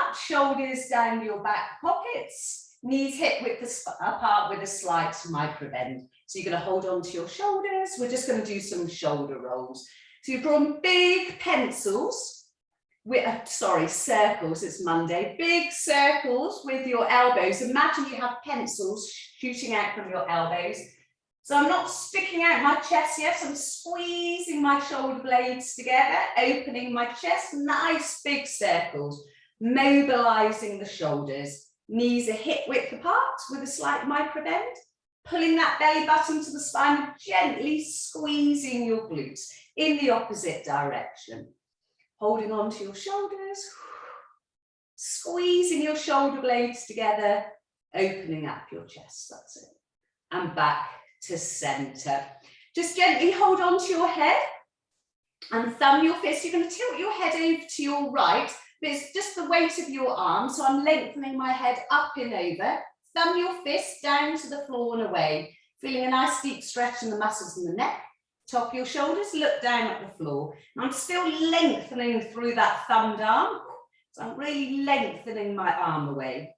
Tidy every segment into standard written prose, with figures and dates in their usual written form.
up, shoulders down your back pockets, knees hip width apart with a slight micro bend. So you're going to hold on to your shoulders. We're just going to do some shoulder rolls. So you've drawn big pencils, circles, it's Monday, big circles with your elbows. Imagine you have pencils shooting out from your elbows. So I'm not sticking out my chest yet, I'm squeezing my shoulder blades together, opening my chest, nice big circles, mobilizing the shoulders. Knees are hip width apart with a slight micro bend, pulling that belly button to the spine, gently squeezing your glutes in the opposite direction. Holding on to your shoulders, squeezing your shoulder blades together, opening up your chest, that's it. And back to center. Just gently hold on to your head and thumb your fist. You're going to tilt your head over to your right, but it's just the weight of your arm. So I'm lengthening my head up and over. Thumb your fist down to the floor and away. Feeling a nice deep stretch in the muscles in the neck. Top of your shoulders, look down at the floor. And I'm still lengthening through that thumbed arm. So I'm really lengthening my arm away.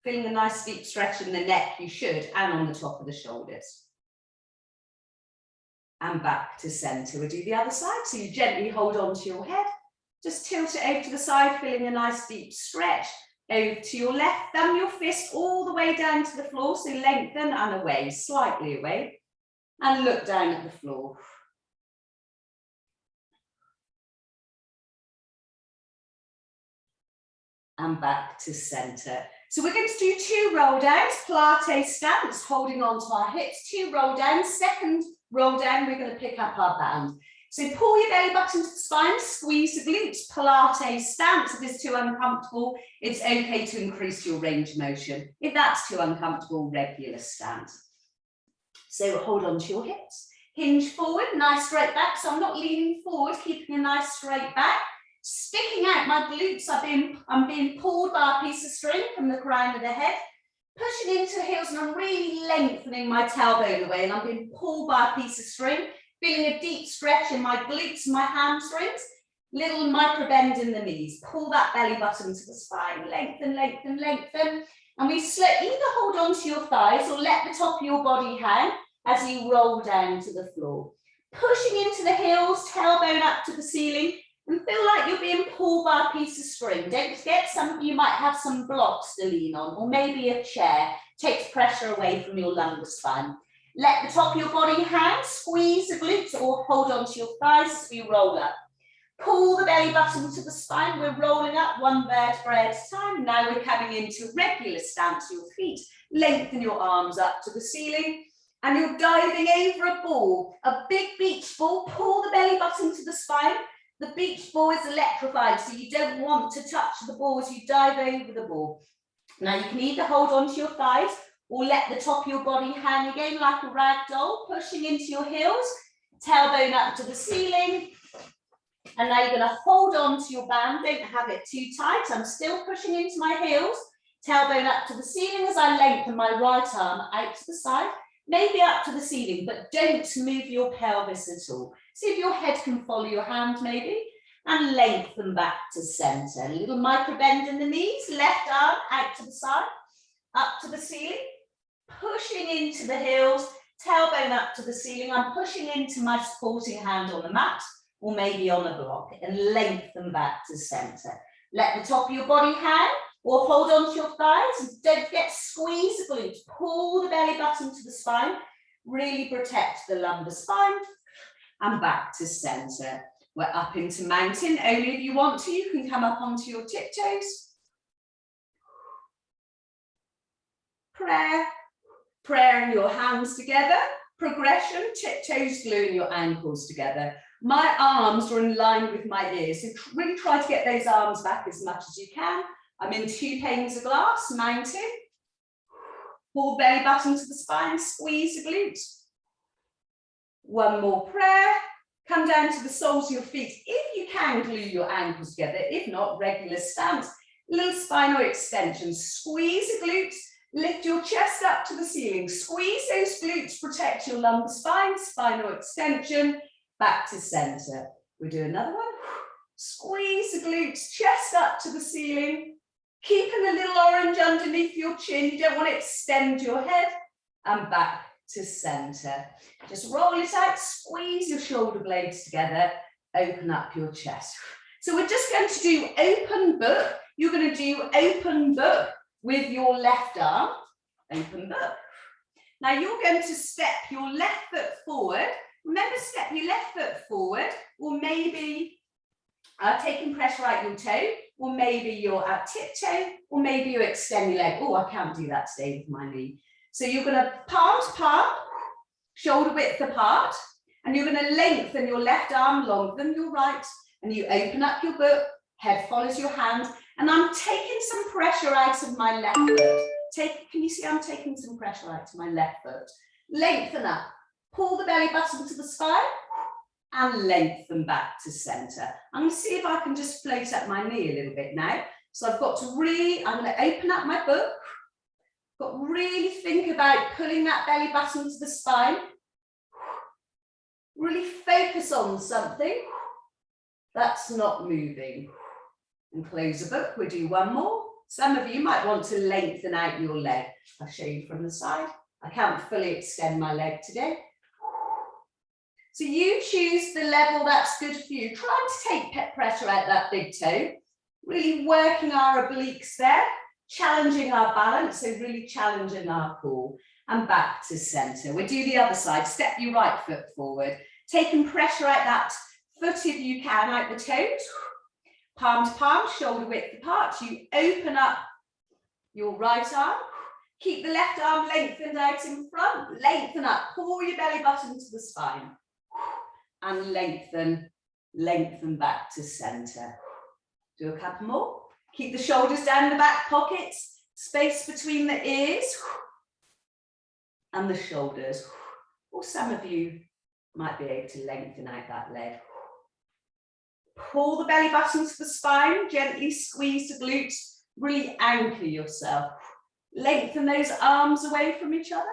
Feeling a nice deep stretch in the neck, you should, and on the top of the shoulders. And back to center. We'll do the other side. So you gently hold on to your head. Just tilt it over to the side, feeling a nice deep stretch. Over to your left, thumb your fist all the way down to the floor. So lengthen and away, slightly away. And look down at the floor. And back to center. So we're going to do 2 roll downs, Pilates stance, holding on to our hips, 2 roll downs. Second roll down, we're going to pick up our band. So pull your belly button to the spine, squeeze the glutes, Pilates stance. If it's too uncomfortable, it's okay to increase your range of motion. If that's too uncomfortable, regular stance. So hold on to your hips, hinge forward, nice straight back. So I'm not leaning forward, keeping a nice straight back. Sticking out my glutes, I'm being pulled by a piece of string from the crown of the head, pushing into the heels, and I'm really lengthening my tailbone away, and I'm being pulled by a piece of string, feeling a deep stretch in my glutes and my hamstrings, little micro bend in the knees. Pull that belly button to the spine, lengthen, lengthen, lengthen, and we either hold on to your thighs or let the top of your body hang as you roll down to the floor. Pushing into the heels, tailbone up to the ceiling, and feel like you're being pulled by a piece of string. Don't forget, some of you might have some blocks to lean on, or maybe a chair. Takes pressure away from your lumbar spine. Let the top of your body hang, squeeze the glutes, or hold on to your thighs as we roll up. Pull the belly button to the spine. We're rolling up 1 vertebra at a time. Now we're coming into regular stance. Your feet, lengthen your arms up to the ceiling, and you're diving over a ball, a big beach ball. Pull the belly button to the spine. The beach ball is electrified, so you don't want to touch the ball as you dive over the ball. Now you can either hold on to your thighs or let the top of your body hang again like a rag doll, pushing into your heels, tailbone up to the ceiling. And now you're going to hold on to your band, don't have it too tight. I'm still pushing into my heels, tailbone up to the ceiling as I lengthen my right arm out to the side, maybe up to the ceiling, but don't move your pelvis at all. See if your head can follow your hand maybe, and lengthen back to center. A little micro bend in the knees, left arm out to the side, up to the ceiling, pushing into the heels, tailbone up to the ceiling. I'm pushing into my supporting hand on the mat, or maybe on a block, and lengthen back to center. Let the top of your body hang, or hold on to your thighs. Don't forget, squeeze the glutes, pull the belly button to the spine, really protect the lumbar spine, and back to center. We're up into mountain. Only if you want to, you can come up onto your tiptoes. Prayer, prayer and your hands together. Progression, tiptoes, gluing your ankles together. My arms are in line with my ears, so really try to get those arms back as much as you can. I'm in 2 panes of glass, mountain. Pull belly button to the spine, squeeze the glutes. 1 more prayer. Come down to the soles of your feet. If you can, glue your ankles together. If not, regular stance. Little spinal extensions. Squeeze the glutes. Lift your chest up to the ceiling. Squeeze those glutes. Protect your lumbar spine. Spinal extension. Back to center. We'll do another one. Squeeze the glutes, chest up to the ceiling. Keeping a little orange underneath your chin. You don't want to extend your head. And back to center. Just roll it out, squeeze your shoulder blades together, open up your chest. So we're just going to do open book. You're going to do open book with your left arm, open book. Now you're going to step your left foot forward. Remember, step your left foot forward, or maybe taking pressure out your toe, or maybe you're at tiptoe, or maybe you extend your leg. Oh, I can't do that today with my knee. So you're going to palm to palm, shoulder width apart, and you're going to lengthen your left arm longer than your right, and you open up your book, head follows your hand, and I'm taking some pressure out of my left foot. Can you see I'm taking some pressure out to my left foot? Lengthen up, pull the belly button to the spine, and lengthen back to center. I'm going to see if I can just float up my knee a little bit now. So I've got to I'm going to open up my book. Got to really think about pulling that belly button to the spine. Really focus on something that's not moving. And close the book. We'll do one more. Some of you might want to lengthen out your leg. I'll show you from the side. I can't fully extend my leg today. So you choose the level that's good for you. Try to take pressure out that big toe. Really working our obliques there. Challenging our balance, so really challenging our core, and back to center. We'll do the other side. Step your right foot forward, taking pressure out that foot if you can, out the toes. Palm to palm, shoulder width apart. You open up your right arm. Keep the left arm lengthened out in front. Lengthen up, pull your belly button to the spine. And lengthen back to center. Do a couple more. Keep the shoulders down in the back pockets, space between the ears and the shoulders. Or some of you might be able to lengthen out that leg. Pull the belly button to the spine, gently squeeze the glutes, really anchor yourself. Lengthen those arms away from each other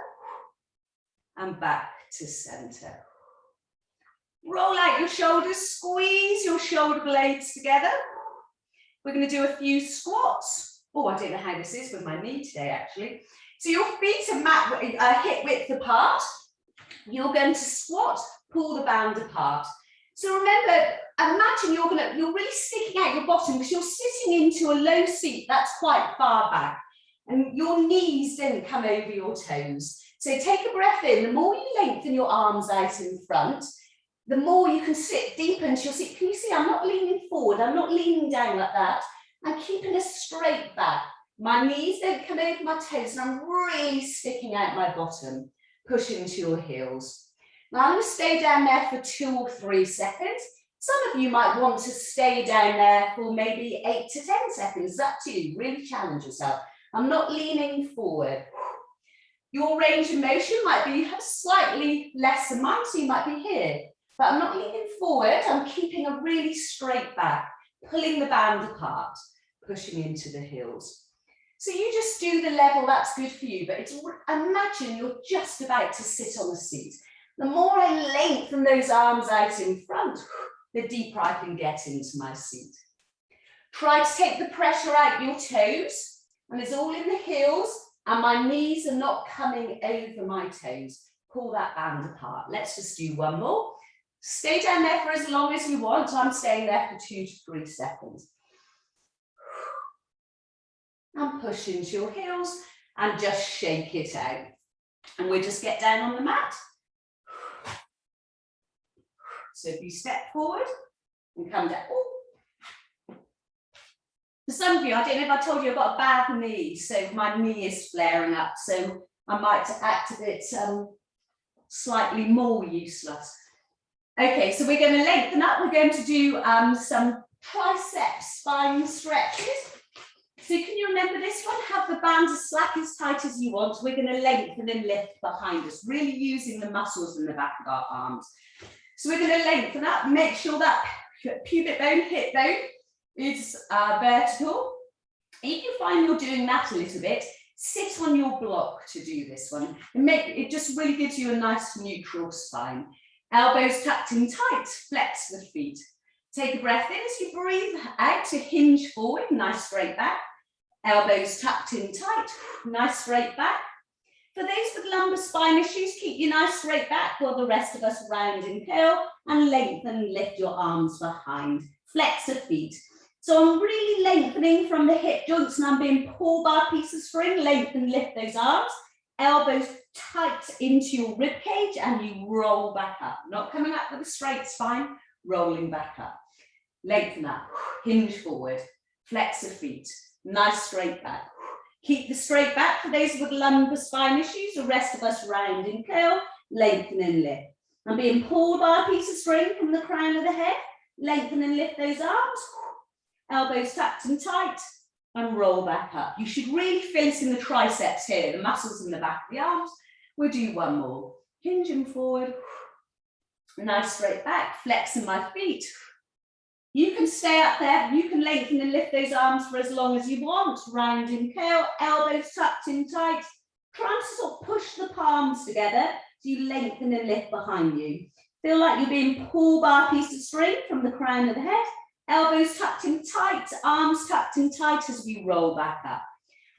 and back to center. Roll out your shoulders, squeeze your shoulder blades together. We're going to do a few squats. Oh, I don't know how this is with my knee today, actually. So your feet are hip width apart. You're going to squat, pull the band apart. So remember, imagine you're really sticking out your bottom because you're sitting into a low seat that's quite far back. And your knees don't come over your toes. So take a breath in. The more you lengthen your arms out in front, the more you can sit deep into your seat. Can you see I'm not leaning forward, I'm not leaning down like that. I'm keeping a straight back. My knees don't come over my toes and I'm really sticking out my bottom, pushing to your heels. Now I'm going to stay down there for 2 or 3 seconds. Some of you might want to stay down there for maybe 8 to 10 seconds. It's up to you, really challenge yourself. I'm not leaning forward. Your range of motion might be slightly less than mine, so you might be here. But I'm not leaning forward, I'm keeping a really straight back, pulling the band apart, pushing into the heels. So you just do the level that's good for you, but imagine you're just about to sit on the seat. The more I lengthen those arms out in front, the deeper I can get into my seat. Try to take the pressure out your toes, and it's all in the heels, and my knees are not coming over my toes. Pull that band apart. Let's just do one more. Stay down there for as long as you want. I'm staying there for 2 to 3 seconds. And push into your heels and just shake it out. And we'll just get down on the mat. So if you step forward and come down. Ooh. For some of you, I don't know if I told you I've got a bad knee, so my knee is flaring up. So I might act a bit slightly more useless. Okay, so we're going to lengthen up. We're going to do some triceps spine stretches. So can you remember this one? Have the band as slack, as tight as you want. We're going to lengthen and lift behind us, really using the muscles in the back of our arms. So we're going to lengthen up, make sure that pubic bone, hip bone is vertical. If you find you're doing that a little bit, sit on your block to do this one. It just really gives you a nice neutral spine. Elbows tucked in tight, flex the feet. Take a breath in as you breathe out to hinge forward, nice straight back. Elbows tucked in tight, nice straight back. For those with lumbar spine issues, keep your nice straight back while the rest of us round and curl and lengthen and lift your arms behind. Flex the feet. So I'm really lengthening from the hip joints and I'm being pulled by a piece of string. Lengthen, lift those arms. Elbows tight into your rib cage and you roll back up. Not coming up with a straight spine, rolling back up. Lengthen up, hinge forward, flex the feet, nice straight back. Keep the straight back for those with lumbar spine issues, the rest of us round and curl, lengthen and lift. I'm being pulled by a piece of string from the crown of the head, lengthen and lift those arms, elbows tucked and tight, and roll back up. You should really feel it in the triceps here, the muscles in the back of the arms. We'll do one more. Hinging forward, nice straight back, flexing my feet. You can stay up there, you can lengthen and lift those arms for as long as you want. Round and curl, elbows tucked in tight. Try to sort of push the palms together so you lengthen and lift behind you. Feel like you're being pulled by a piece of string from the crown of the head. Elbows tucked in tight, arms tucked in tight as we roll back up.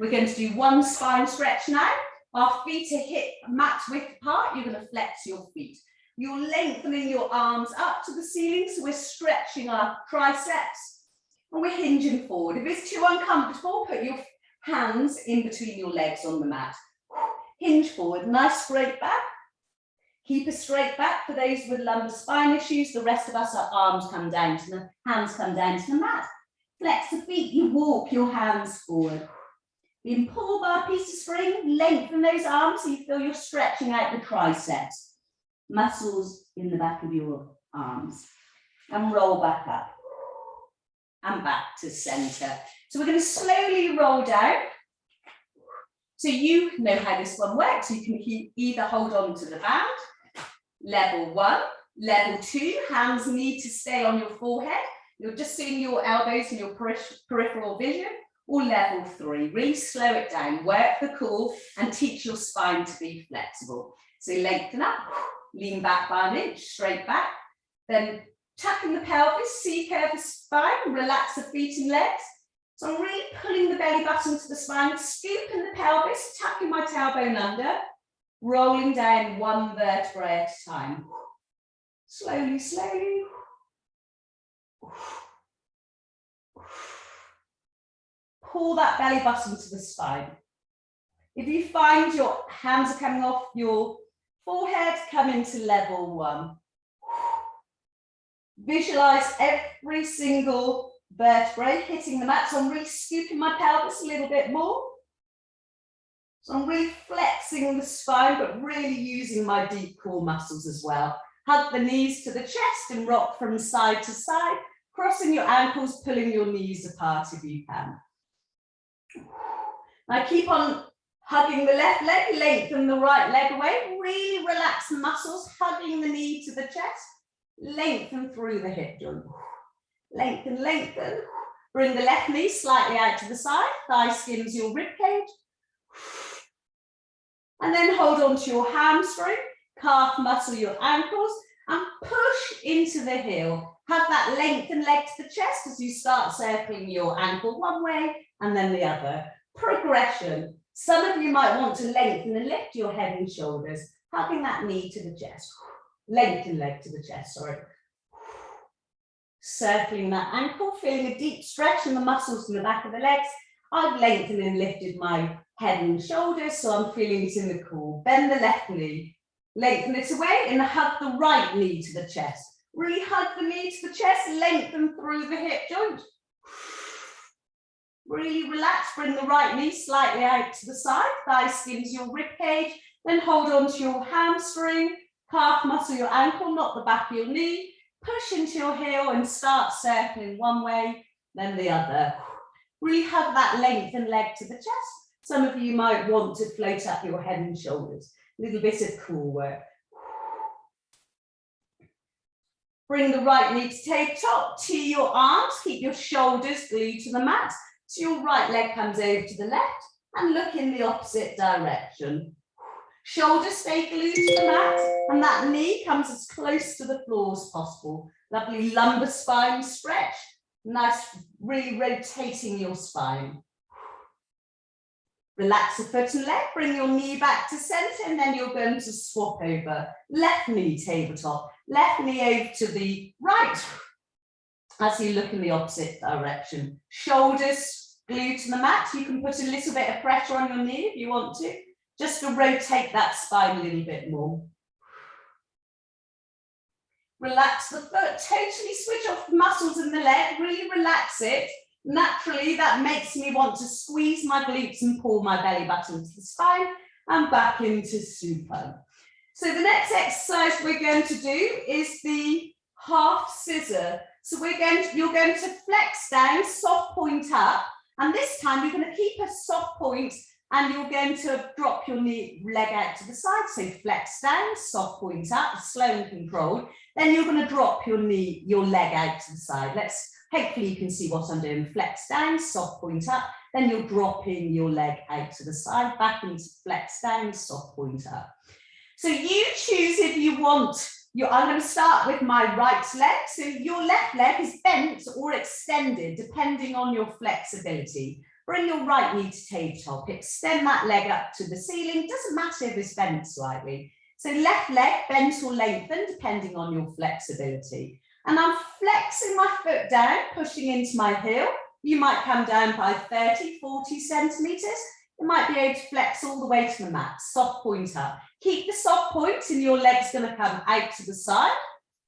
We're going to do one spine stretch now. Our feet are hip mat width apart. You're going to flex your feet. You're lengthening your arms up to the ceiling, so we're stretching our triceps and we're hinging forward. If it's too uncomfortable, put your hands in between your legs on the mat. Hinge forward, nice straight back. Keep a straight back for those with lumbar spine issues. The rest of us, our arms come down to the hands come down to the mat. Flex the feet, you walk your hands forward. Being pulled by a piece of string, lengthen those arms so you feel you're stretching out the triceps. Muscles in the back of your arms, and roll back up and back to center. So we're going to slowly roll down. So you know how this one works. You can either hold on to the band, level 1, level 2, hands need to stay on your forehead. You're just seeing your elbows and your peripheral vision, or level 3. Really slow it down, work the core and teach your spine to be flexible. So lengthen up. Lean back by an inch, straight back. Then tucking the pelvis, C-curve the spine, relax the feet and legs. So I'm really pulling the belly button to the spine, scooping the pelvis, tucking my tailbone under, rolling down one vertebrae at a time. Slowly, slowly. Pull that belly button to the spine. If you find your hands are coming off your forehead, come into level 1. Visualize every single vertebrae hitting the mat. So I'm really scooping my pelvis a little bit more. So I'm really flexing the spine, but really using my deep core muscles as well. Hug the knees to the chest and rock from side to side, crossing your ankles, pulling your knees apart if you can. Now keep on hugging the left leg, lengthen the right leg away, really relax the muscles, hugging the knee to the chest, lengthen through the hip joint. Lengthen, lengthen. Bring the left knee slightly out to the side, thigh skims your rib cage. And then hold on to your hamstring, calf muscle your ankles, and push into the heel. Have that lengthen leg to the chest as you start circling your ankle one way and then the other. Progression. Some of you might want to lengthen and lift your head and shoulders, hugging that knee to the chest. Lengthen leg to the chest, sorry. Circling that ankle, feeling a deep stretch in the muscles in the back of the legs. I've lengthened and lifted my head and shoulders, so I'm feeling it in the core. Bend the left knee, lengthen it away, and hug the right knee to the chest. Really hug the knee to the chest, lengthen through the hip joint. Really relax, bring the right knee slightly out to the side, thigh skims your rib cage, then hold on to your hamstring, calf muscle your ankle, not the back of your knee, push into your heel and start circling one way, then the other. Really hug that lengthened leg to the chest. Some of you might want to float up your head and shoulders, a little bit of core work. Bring the right knee to tabletop, to your arms, keep your shoulders glued to the mat. So your right leg comes over to the left and look in the opposite direction. Shoulders stay glued to the mat and that knee comes as close to the floor as possible. Lovely lumbar spine stretch. Nice, really rotating your spine. Relax the foot and leg, bring your knee back to center, and then you're going to swap over. Left knee tabletop, left knee over to the right as you look in the opposite direction. Shoulders glued to the mat. You can put a little bit of pressure on your knee if you want to, just to rotate that spine a little bit more. Relax the foot, totally switch off the muscles in the leg, really relax it. Naturally, that makes me want to squeeze my glutes and pull my belly button to the spine and back into supine. So the next exercise we're going to do is the half scissor. So you're going to flex down, soft point up, and this time you're going to keep a soft point and you're going to drop your leg out to the side. So flex down, soft point up, slow and controlled. Then you're going to drop your leg out to the side. Hopefully you can see what I'm doing. Flex down, soft point up, then you're dropping your leg out to the side, back into flex down, soft point up. So you choose if you want. I'm going to start with my right leg. So your left leg is bent or extended, depending on your flexibility. Bring your right knee to tabletop, extend that leg up to the ceiling. Doesn't matter if it's bent slightly. So left leg bent or lengthened, depending on your flexibility. And I'm flexing my foot down, pushing into my heel. You might come down by 30, 40 centimeters. You might be able to flex all the way to the mat, soft point up. Keep the soft point and your leg's going to come out to the side,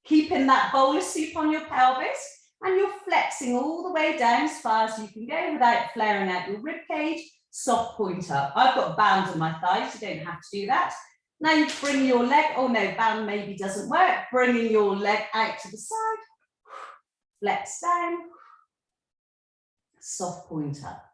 keeping that bowl of soup on your pelvis, and you're flexing all the way down as far as you can go without flaring out your rib cage, soft point up. I've got a band on my thighs, you don't have to do that. Now you bring your leg, oh no, band maybe doesn't work, bringing your leg out to the side, flex down, soft point up.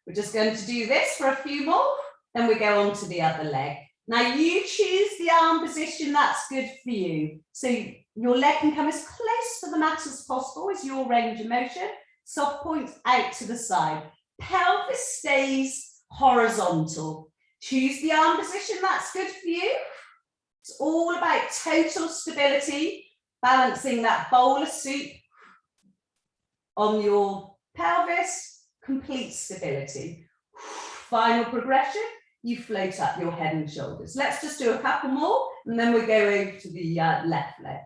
We're just going to do this for a few more, then we go on to the other leg. Now you choose the arm position that's good for you. So your leg can come as close to the mat as possible as your range of motion, soft point out to the side. Pelvis stays horizontal. Choose the arm position that's good for you. It's all about total stability, balancing that bowl of soup on your pelvis, complete stability. Final progression, you float up your head and shoulders. Let's just do a couple more and then we go over to the left leg.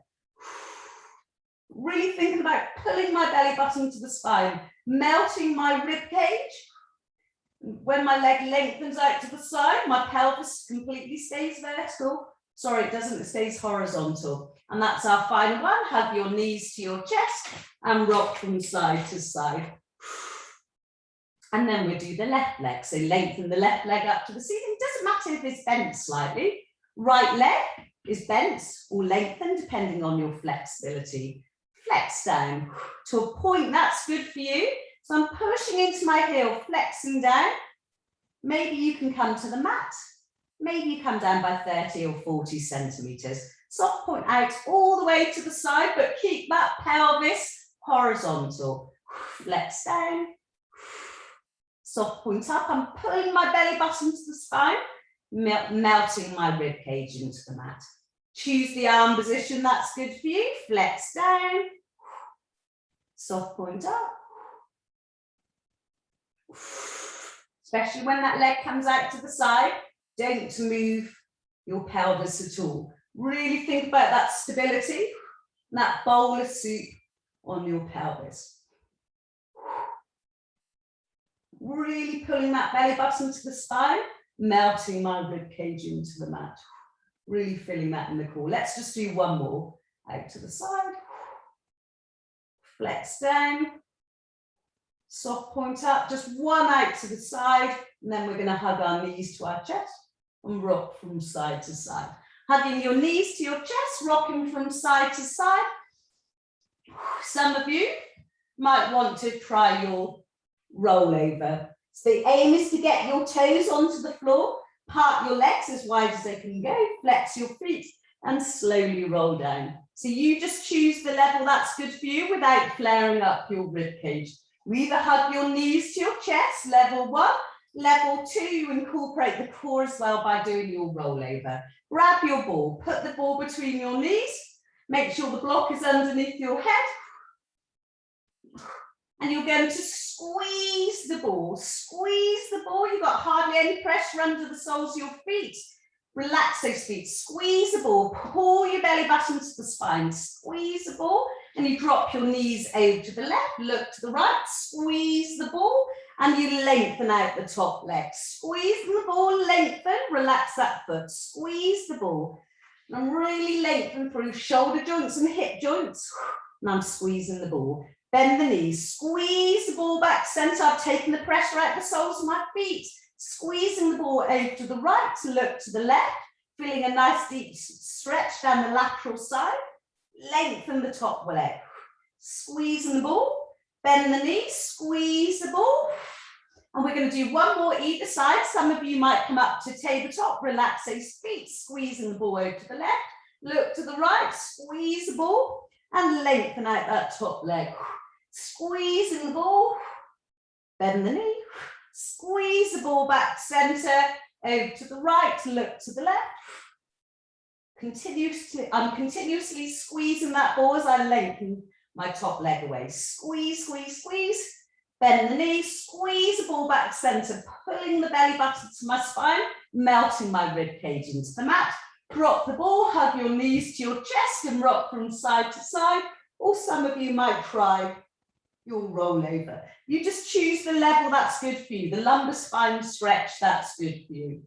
Really thinking about pulling my belly button to the spine, melting my rib cage. When my leg lengthens out to the side, my pelvis completely stays vertical. Sorry, it doesn't, it stays horizontal. And that's our final one. Hug your knees to your chest and rock from side to side. And then we do the left leg. So lengthen the left leg up to the ceiling. Doesn't matter if it's bent slightly. Right leg is bent or lengthened depending on your flexibility. Flex down to a point that's good for you. So I'm pushing into my heel, flexing down. Maybe you can come to the mat. Maybe you come down by 30 or 40 centimeters. Soft point out all the way to the side, but keep that pelvis horizontal. Flex down. Soft point up. I'm pulling my belly button to the spine, melting my rib cage into the mat. Choose the arm position that's good for you. Flex down. Soft point up. Especially when that leg comes out to the side, don't move your pelvis at all. Really think about that stability, that bowl of soup on your pelvis. Really pulling that belly button to the spine, melting my rib cage into the mat. Really feeling that in the core. Let's just do one more. Out to the side. Flex down. Soft point up, just one out to the side, and then we're going to hug our knees to our chest and rock from side to side. Hugging your knees to your chest, rocking from side to side. Some of you might want to try your rollover. So the aim is to get your toes onto the floor, part your legs as wide as they can go, flex your feet, and slowly roll down. So you just choose the level that's good for you without flaring up your rib cage. We either hug your knees to your chest, level 1. Level 2, you incorporate the core as well by doing your rollover. Grab your ball, put the ball between your knees, Make sure the block is underneath your head. And you're going to squeeze the ball. Squeeze the ball. You've got hardly any pressure under the soles of your feet. Relax those feet. Squeeze the ball. Pull your belly button to the spine. Squeeze the ball. And you drop your knees over to the left. Look to the right. Squeeze the ball. And you lengthen out the top leg. Squeeze the ball. Lengthen. Relax that foot. Squeeze the ball. And really lengthen through shoulder joints and hip joints. And I'm squeezing the ball. Bend the knees, squeeze the ball back center. I've taken the pressure out the soles of my feet. Squeezing the ball over to the right, look to the left, feeling a nice deep stretch down the lateral side. Lengthen the top leg. Squeezing the ball, bend the knees, squeeze the ball. And we're going to do one more either side. Some of you might come up to tabletop, relax those feet, squeezing the ball over to the left. Look to the right, squeeze the ball and lengthen out that top leg. Squeezing the ball, bend the knee, squeeze the ball back center, over to the right, look to the left. I'm continuously squeezing that ball as I lengthen my top leg away. Squeeze, squeeze, squeeze, bend the knee, squeeze the ball back center, pulling the belly button to my spine, melting my rib cage into the mat. Drop the ball, hug your knees to your chest and rock from side to side, or some of you might try your rollover. You just choose the level that's good for you. The lumbar spine stretch, that's good for you.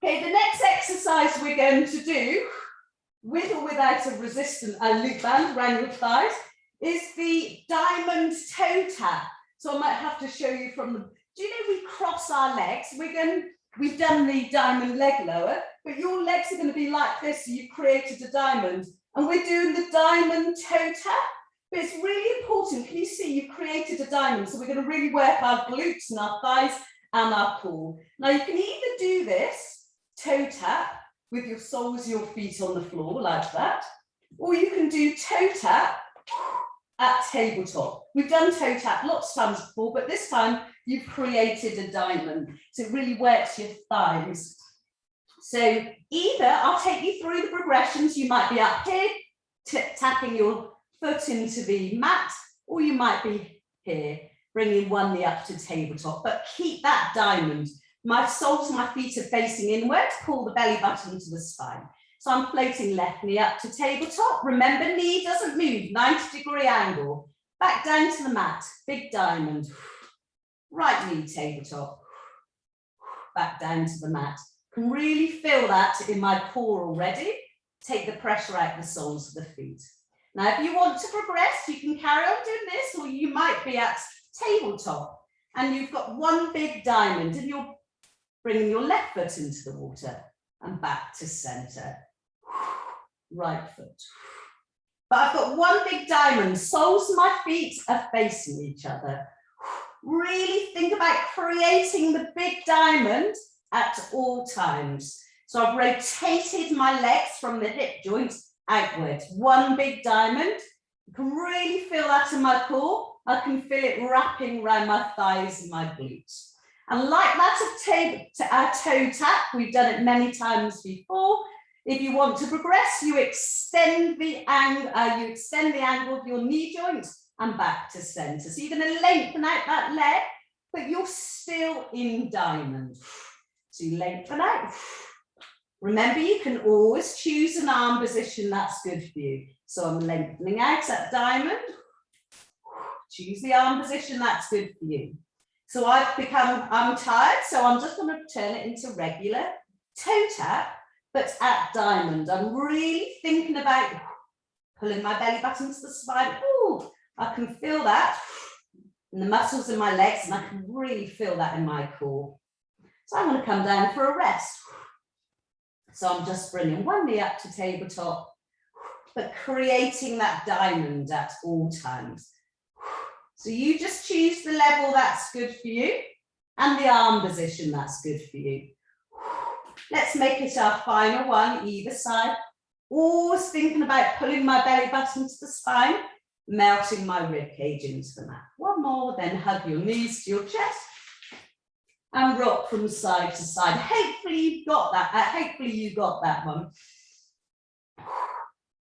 Okay, the next exercise we're going to do, with or without a resistant loop band around your thighs, is the diamond toe tap. So I might have to show you from the, do you know we cross our legs? We've done the diamond leg lower, but your legs are going to be like this, so you've created a diamond. And we're doing the diamond toe tap. But it's really important, can you see you've created a diamond? So we're going to really work our glutes and our thighs and our core. Now you can either do this toe tap with your soles of your feet on the floor like that, or you can do toe tap at tabletop. We've done toe tap lots of times before, but this time you've created a diamond. So it really works your thighs. So either I'll take you through the progressions. You might be up here tapping your foot into the mat, or you might be here, bringing one knee up to tabletop, but keep that diamond. My soles of my feet are facing inwards, pull the belly button to the spine. So I'm floating left knee up to tabletop. Remember, knee doesn't move, 90-degree angle. Back down to the mat, big diamond. Right knee tabletop. Back down to the mat. Can really feel that in my core already. Take the pressure out the soles of the feet. Now, if you want to progress, you can carry on doing this, or you might be at tabletop and you've got one big diamond and you're bringing your left foot into the water and back to center. Right foot. But I've got one big diamond. Soles of my feet are facing each other. Really think about creating the big diamond at all times. So I've rotated my legs from the hip joints outwards. One big diamond. You can really feel that in my core. I can feel it wrapping around my thighs and my glutes. And like that of toe tap, we've done it many times before. If you want to progress, you extend the angle of your knee joint and back to center. So you're going to lengthen out that leg, but you're still in diamond. So you lengthen out. Remember, you can always choose an arm position that's good for you. So I'm lengthening out that diamond. Choose the arm position that's good for you. So I'm tired, so I'm just going to turn it into regular toe tap, but at diamond. I'm really thinking about pulling my belly button to the spine. Ooh, I can feel that in the muscles in my legs, and I can really feel that in my core. So I'm going to come down for a rest. So I'm just bringing one knee up to tabletop, but creating that diamond at all times. So you just choose the level that's good for you and the arm position that's good for you. Let's make it our final one, either side. Always thinking about pulling my belly button to the spine, melting my rib cage into the mat. One more, then hug your knees to your chest and rock from side to side. Hopefully you got that. Hopefully you got that one.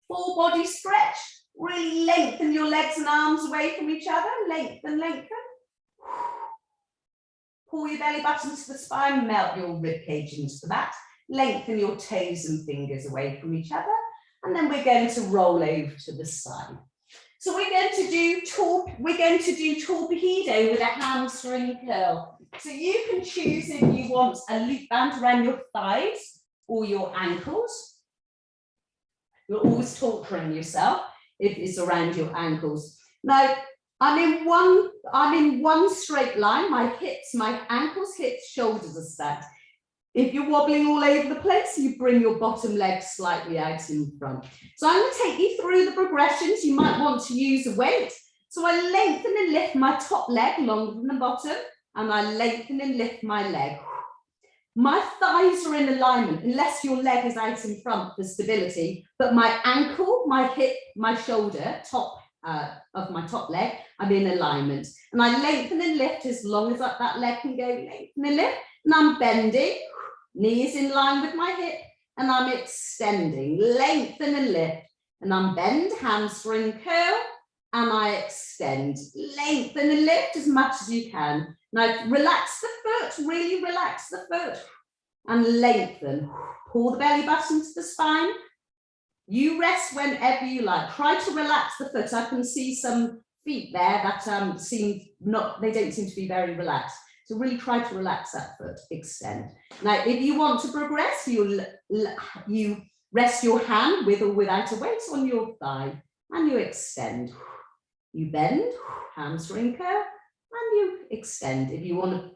Full body stretch. Really lengthen your legs and arms away from each other. Lengthen, lengthen. Pull your belly button to the spine, melt your rib cage into the mat. Lengthen your toes and fingers away from each other. And then we're going to roll over to the side. So we're going to do torpedo with a hamstring curl. So you can choose if you want a loop band around your thighs or your ankles. You're always torturing yourself if it's around your ankles. Now, I'm in one straight line. My hips, my ankles, hips, shoulders are stacked. If you're wobbling all over the place, you bring your bottom leg slightly out in front. So I'm going to take you through the progressions. You might want to use a weight. So I lengthen and lift my top leg longer than the bottom, and I lengthen and lift my leg. My thighs are in alignment, unless your leg is out in front for stability, but my ankle, my hip, my shoulder, top of my top leg, I'm in alignment. And I lengthen and lift as long as that leg can go, lengthen and lift, and I'm bending, knee is in line with my hip, and I'm extending, lengthen and lift, and I'm bend, hamstring curl, and I extend, lengthen and lift as much as you can. Now relax the foot, really relax the foot, and lengthen. Pull the belly button to the spine. You rest whenever you like. Try to relax the foot. I can see some feet there that don't seem to be very relaxed. So really try to relax that foot, extend. Now, if you want to progress, you rest your hand with or without a weight on your thigh, and you extend. You bend, hamstring curl, and you extend. If you want to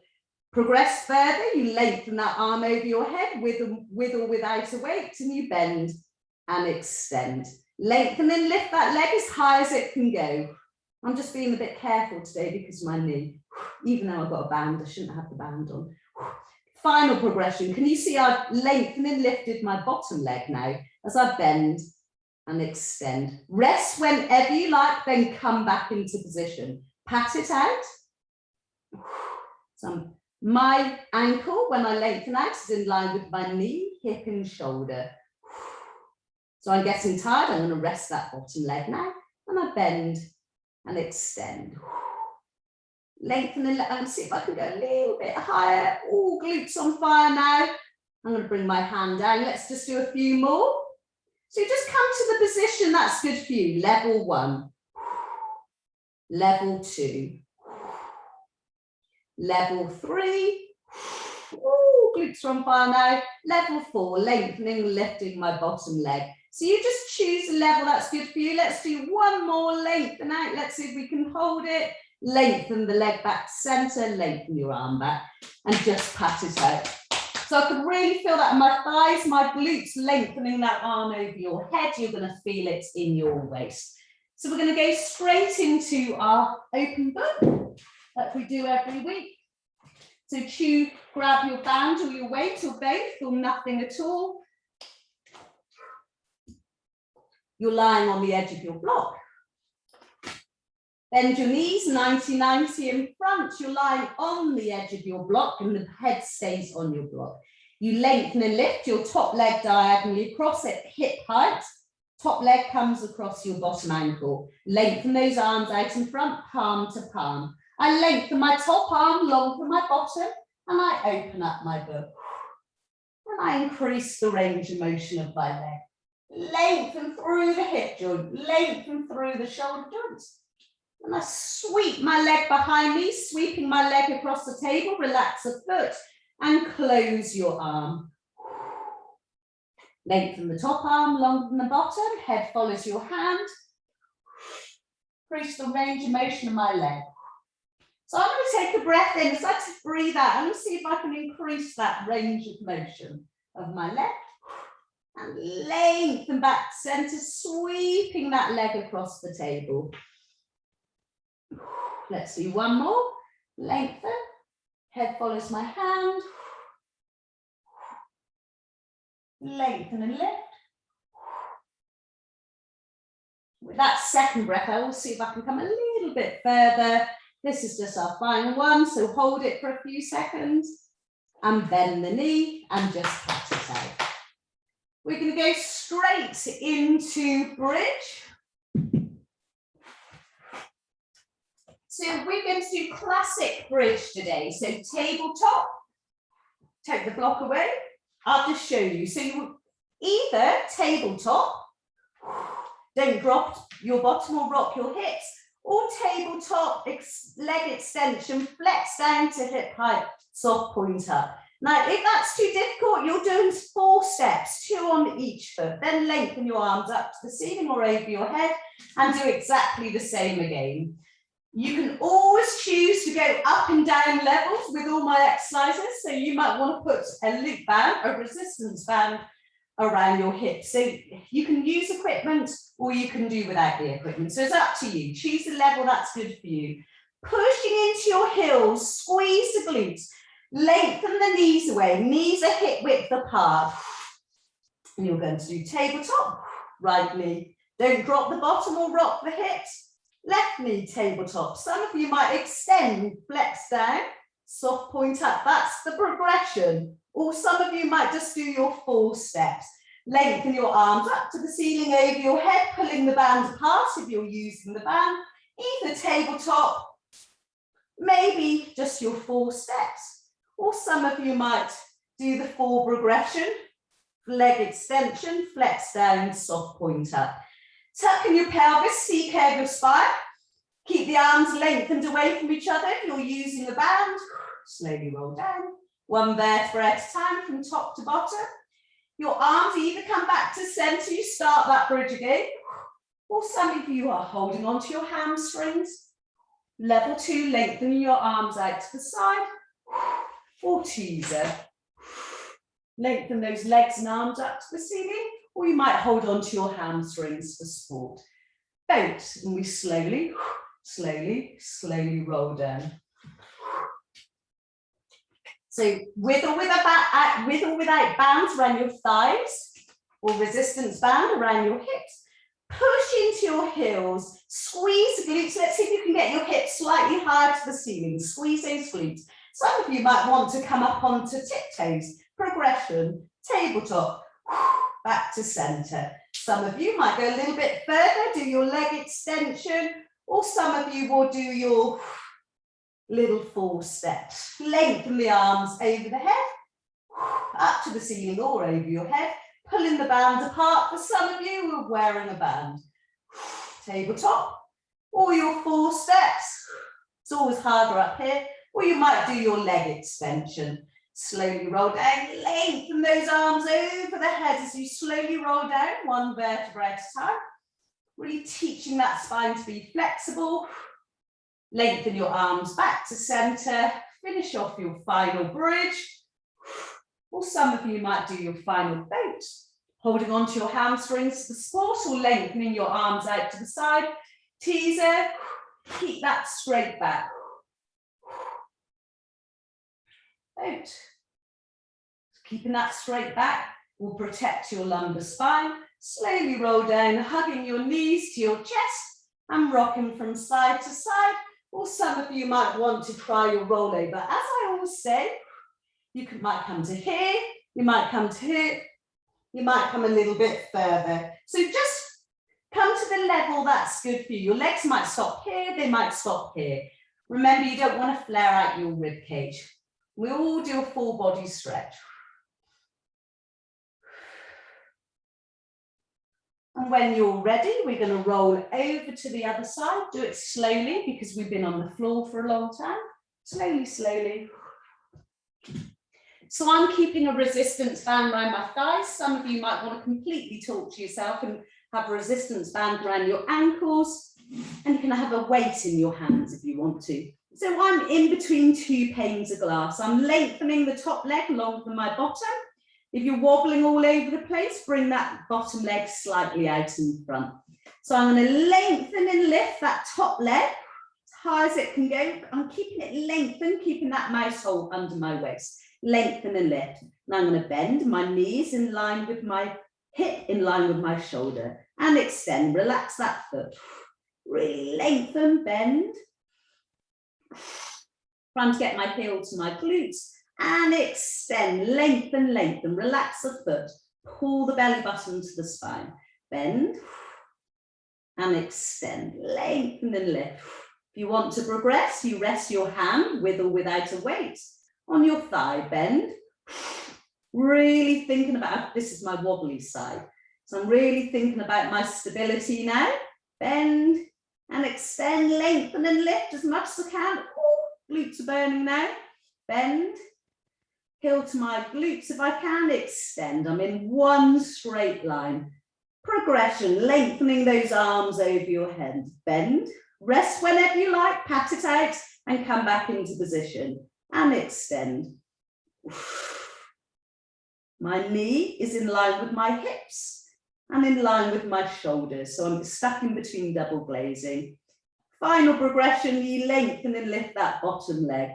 progress further, you lengthen that arm over your head with or without a weight, and you bend and extend. Lengthen and lift that leg as high as it can go. I'm just being a bit careful today because of my knee. Even though I've got a band, I shouldn't have the band on. Final progression. Can you see I've lengthened and lifted my bottom leg now as I bend and extend. Rest whenever you like, then come back into position. Pat it out. So my ankle, when I lengthen out, is in line with my knee, hip and shoulder. So I'm getting tired. I'm going to rest that bottom leg now, and I bend and extend. Lengthen and see if I can go a little bit higher. All glutes on fire now. I'm going to bring my hand down. Let's just do a few more. So just come to the position that's good for you. Level 1, level 2, level 3. Ooh, glutes are on fire now. Level 4, lengthening, lifting my bottom leg. So you just choose a level that's good for you. Let's do one more, lengthen out. Let's see if we can hold it. Lengthen the leg back to center, lengthen your arm back, and just pat it out. So I can really feel that in my thighs, my glutes, lengthening that arm over your head. You're going to feel it in your waist. So we're going to go straight into our open book, like we do every week. So grab your band or your weight or both or nothing at all. You're lying on the edge of your block. Bend your knees 90-90 in front. You're lying on the edge of your block and the head stays on your block. You lengthen and lift your top leg diagonally across at hip height. Top leg comes across your bottom ankle. Lengthen those arms out in front, palm to palm. I lengthen my top arm longer than my bottom, and I open up my book. And I increase the range of motion of my leg. Lengthen through the hip joint, lengthen through the shoulder joints. And I sweep my leg behind me, sweeping my leg across the table, relax the foot and close your arm. Lengthen the top arm longer than the bottom, head follows your hand. Increase the range of motion of my leg. So I'm going to take a breath in, as I just breathe out. I'm going to see if I can increase that range of motion of my leg. And lengthen back to center, sweeping that leg across the table. Let's do one more. Lengthen. Head follows my hand. Lengthen and lift. With that second breath, I will see if I can come a little bit further. This is just our final one, so hold it for a few seconds and bend the knee and just pat it out. We're going to go straight into bridge. So we're going to do classic bridge today. So tabletop, take the block away. I'll just show you. So you either tabletop, don't drop your bottom or rock your hips, or tabletop, leg extension, flex down to hip height, soft point up. Now, if that's too difficult, you're doing 4 steps, 2 on each foot, then lengthen your arms up to the ceiling or over your head and do exactly the same again. You can always choose to go up and down levels with all my exercises. So you might want to put a loop band, a resistance band around your hips. So you can use equipment or you can do without the equipment. So it's up to you. Choose the level that's good for you. Pushing into your heels, squeeze the glutes, lengthen the knees away, knees are hip width apart. And you're going to do tabletop, right knee. Don't drop the bottom or rock the hips. Left knee tabletop. Some of you might extend, flex down, soft point up. That's the progression. Or some of you might just do your 4 steps. Lengthen your arms up to the ceiling over your head, pulling the band apart if you're using the band. Either tabletop, maybe just your 4 steps. Or some of you might do the 4 progression. Leg extension, flex down, soft point up. Tuck in your pelvis, C curve your spine. Keep the arms lengthened away from each other. If you're using the band, slowly roll down. 1 vertebra at a time from top to bottom. Your arms either come back to center, you start that bridge again, or some of you are holding onto your hamstrings. Level 2, lengthening your arms out to the side, or teaser. Lengthen those legs and arms up to the ceiling, or you might hold onto your hamstrings for support. Boat, and we slowly, slowly roll down. So with or without bands around your thighs, or resistance band around your hips, push into your heels, squeeze the glutes. Let's see if you can get your hips slightly higher to the ceiling. Squeeze those glutes. Some of you might want to come up onto tiptoes. Progression, tabletop, back to center. Some of you might go a little bit further, do your leg extension, or some of you will do your little 4 steps. Lengthen the arms over the head, up to the ceiling or over your head, pulling the band apart. For some of you who are wearing a band. Tabletop, or your 4 steps. It's always harder up here, or you might do your leg extension. Slowly roll down, lengthen those arms over the head as you slowly roll down, 1 vertebra at a time. Really teaching that spine to be flexible. Lengthen your arms back to center. Finish off your final bridge. Or some of you might do your final boat. Holding onto your hamstrings for support or lengthening your arms out to the side. Teaser, keep that straight back. Out. Keeping that straight back will protect your lumbar spine. Slowly roll down, hugging your knees to your chest and rocking from side to side. Or some of you might want to try your rollover. As I always say, you might come to here, you might come to here, you might come a little bit further. So just come to the level that's good for you. Your legs might stop here, they might stop here. Remember, you don't want to flare out your rib cage. We all do a full body stretch. And when you're ready, we're going to roll over to the other side. Do it slowly because we've been on the floor for a long time. Slowly, slowly. So I'm keeping a resistance band around my thighs. Some of you might want to completely torture yourself and have a resistance band around your ankles. And you can have a weight in your hands if you want to. So I'm in between 2 panes of glass. I'm lengthening the top leg longer than my bottom. If you're wobbling all over the place, bring that bottom leg slightly out in front. So I'm going to lengthen and lift that top leg as high as it can go. I'm keeping it lengthened, keeping that mouse hole under my waist. Lengthen and lift. Now I'm going to bend my knees in line with my hip, in line with my shoulder, and extend. Relax that foot. Really lengthen, bend. Trying to get my heel to my glutes and extend, lengthen, lengthen. Relax the foot. Pull the belly button to the spine. Bend and extend. Lengthen and lift. If you want to progress, you rest your hand with or without a weight on your thigh. Bend. Really thinking about, this is my wobbly side. So I'm really thinking about my stability now. Bend and extend, lengthen and lift as much as I can. Ooh, glutes are burning now. Bend. Heel to my glutes if I can. Extend. I'm in one straight line. Progression, lengthening those arms over your head. Bend. Rest whenever you like. Pat it out and come back into position. And extend. My knee is in line with my hips and in line with my shoulders. So I'm stuck in between double glazing. Final progression, you lengthen and lift that bottom leg.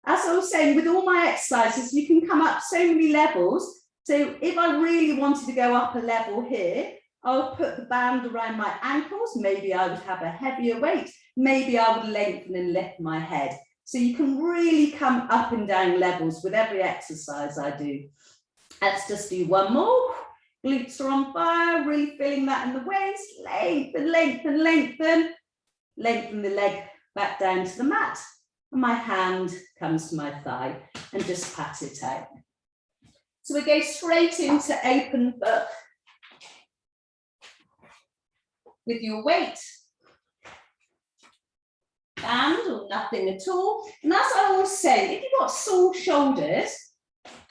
As I was saying, with all my exercises, you can come up so many levels. So if I really wanted to go up a level here, I would put the band around my ankles. Maybe I would have a heavier weight. Maybe I would lengthen and lift my head. So you can really come up and down levels with every exercise I do. Let's just do one more. Glutes are on fire, really feeling that in the waist. Lengthen, lengthen, lengthen. Lengthen the leg back down to the mat. And my hand comes to my thigh and just pat it out. So we go straight into open book with your weight. Band or nothing at all. And as I always say, if you've got sore shoulders,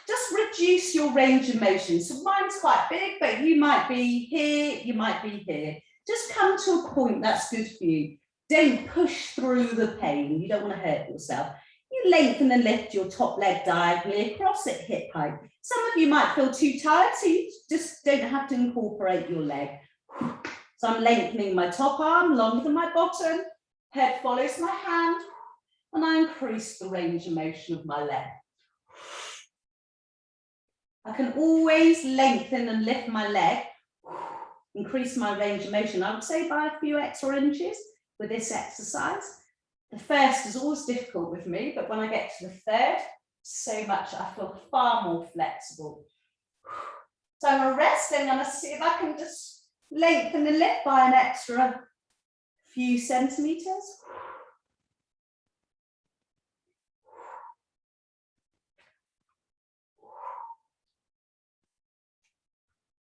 just reduce your range of motion. So mine's quite big, but you might be here, you might be here. Just come to a point that's good for you. Don't push through the pain. You don't want to hurt yourself. You lengthen and lift your top leg diagonally across at hip height. Some of you might feel too tired, so you just don't have to incorporate your leg. So I'm lengthening my top arm longer than my bottom. Head follows my hand, and I increase the range of motion of my leg. I can always lengthen and lift my leg, increase my range of motion, I would say by a few extra inches with this exercise. The first is always difficult with me, but when I get to the third, so much, I feel far more flexible. So I'm going to rest and I'm going to see if I can just lengthen and lift by an extra few centimeters.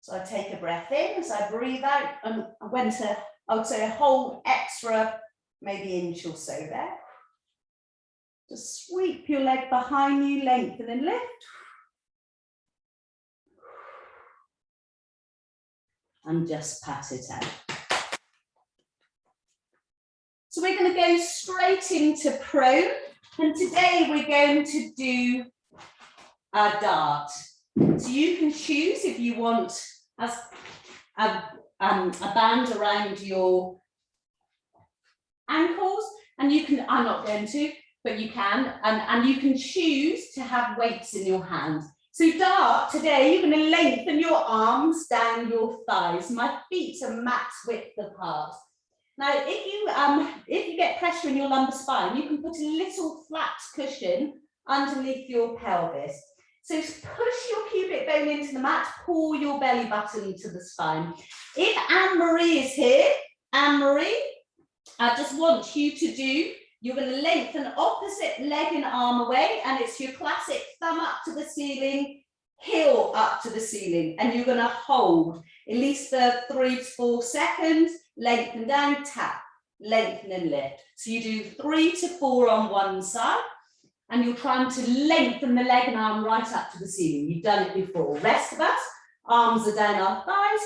So I take a breath in as I breathe out, and I went to, I would say, a whole extra, maybe inch or so there. Just sweep your leg behind you, lengthen and lift. And just pat it out. So we're going to go straight into prone, and today we're going to do a dart. So you can choose if you want as a band around your ankles, and you can, I'm not going to, but you can, and you can choose to have weights in your hands. So dart, today you're going to lengthen your arms down your thighs. My feet are max width apart. Now, if you get pressure in your lumbar spine, you can put a little flat cushion underneath your pelvis. So push your pubic bone into the mat, pull your belly button to the spine. If Anne-Marie is here, Anne-Marie, I just want you to do, you're going to lengthen opposite leg and arm away, and it's your classic thumb up to the ceiling, heel up to the ceiling, and you're going to hold at least for 3 to 4 seconds, lengthen down, tap, lengthen and lift. So you do 3 to 4 on one side, and you're trying to lengthen the leg and arm right up to the ceiling. You've done it before. Rest of us, arms are down our thighs.